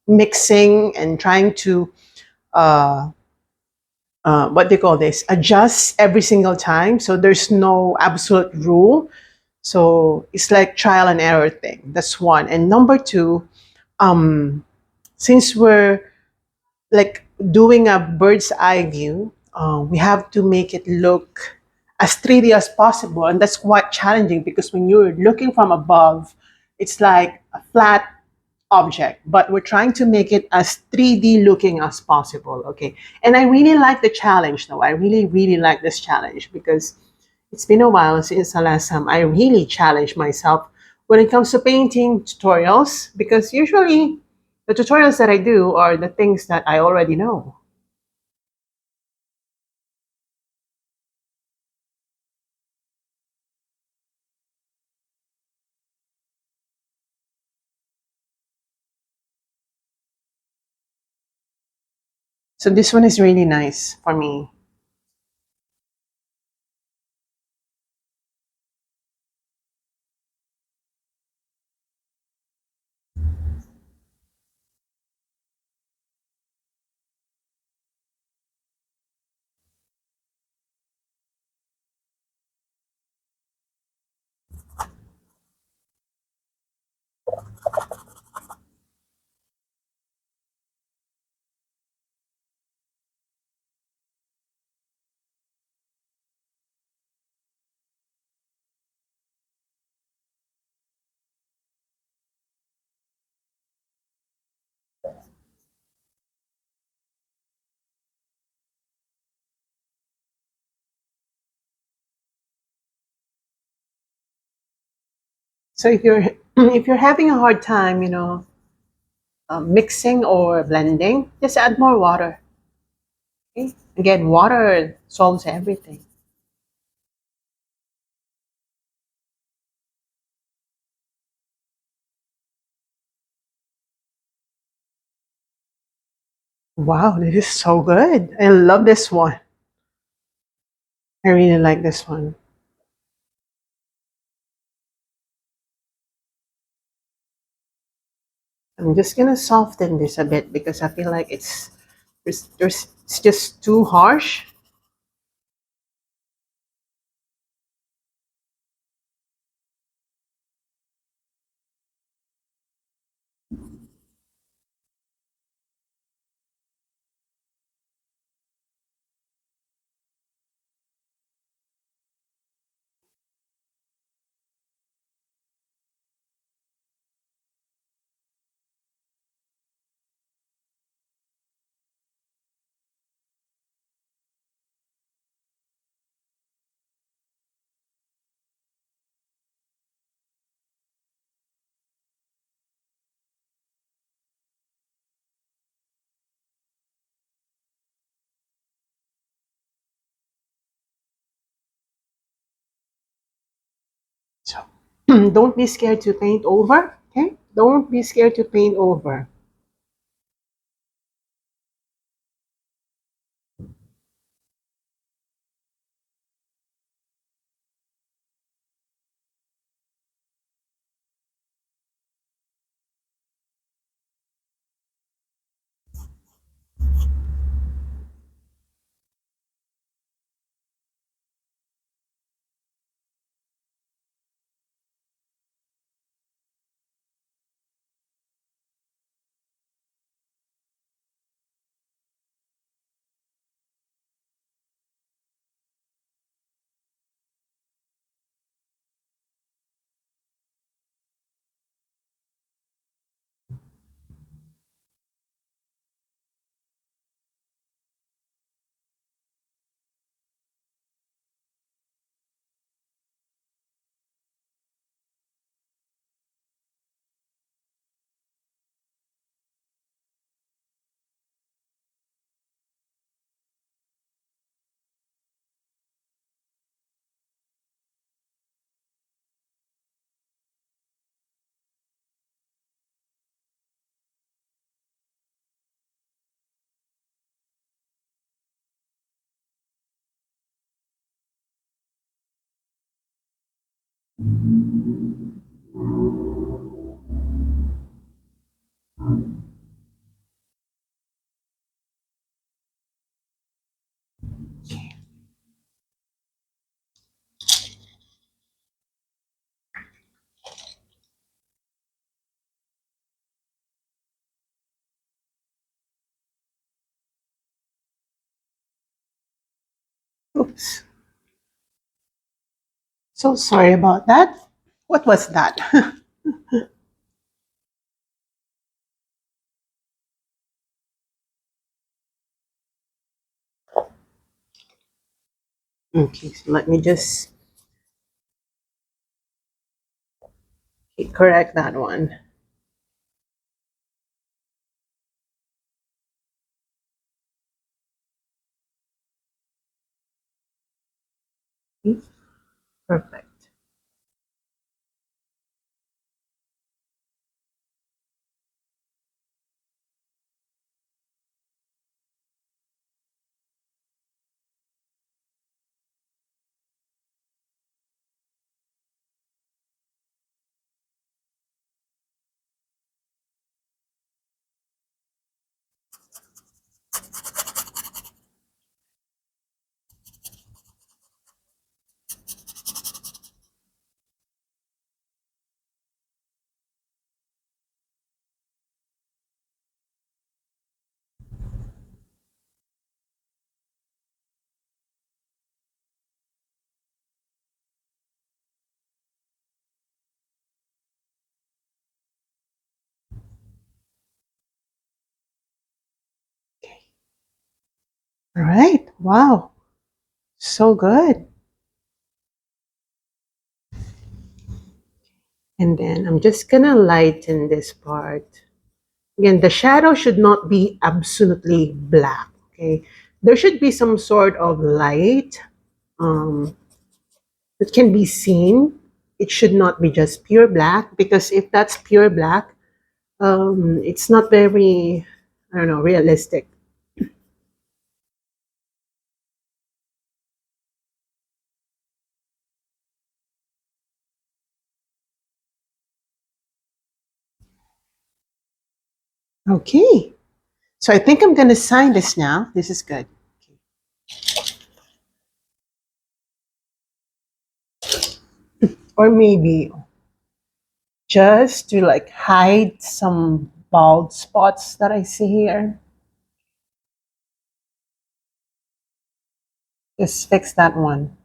mixing and trying to uh, what they call this, adjust every single time. So there's no absolute rule. So it's like trial and error thing. That's one. And number two, um, since we're like doing a bird's eye view, we have to make it look as 3D as possible. And that's quite challenging because when you're looking from above, it's like a flat object, but we're trying to make it as 3D looking as possible. Okay. And I really like the challenge though. I really, really like this challenge because it's been a while since the last time I really challenged myself when it comes to painting tutorials, because usually the tutorials that I do are the things that I already know. So this one is really nice for me. So if you're if you're having a hard time, mixing or blending, just add more water. Okay? Again, water solves everything. Wow, this is so good. I love this one. I really like this one. I'm just gonna soften this a bit because I feel like it's just too harsh. So don't be scared to paint over. Okay? Don't be scared to paint over. Oops. So sorry about that. What was that? Okay, so let me just correct that one. Perfect. All right. Wow. So good. And then I'm just gonna lighten this part. Again, the shadow should not be absolutely black. Okay. There should be some sort of light um, that can be seen. It should not be just pure black because if that's pure black, it's not very, I don't know, realistic. Okay. So I think I'm going to sign this now. This is good. Or maybe just to like hide some bald spots that I see here. Just fix that one.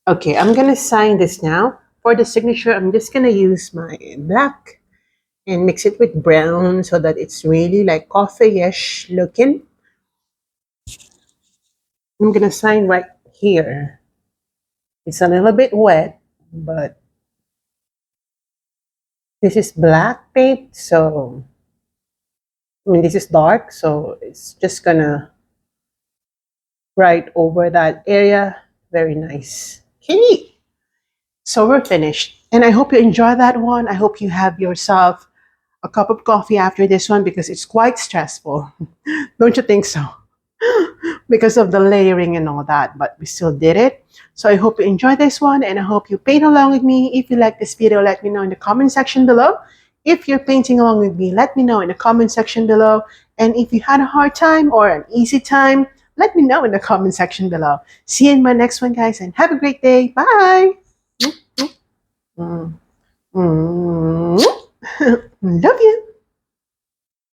Okay, I'm going to sign this now. For the signature, I'm just going to use my black and mix it with brown so that it's really like coffee-ish looking. I'm going to sign right here. It's a little bit wet, but this is black paint, so I mean, this is dark, so it's just gonna right over that area. Very nice. Okay, so we're finished. And I hope you enjoy that one. I hope you have yourself a cup of coffee after this one because it's quite stressful. Don't you think so? Because of the layering and all that, but we still did it. So I hope you enjoy this one and I hope you paint along with me. If you like this video, let me know in the comment section below. If you're painting along with me, let me know in the comment section below. And if you had a hard time or an easy time, let me know in the comment section below. See you in my next one, guys, and have a great day. Bye. Mm. Mm. Love you.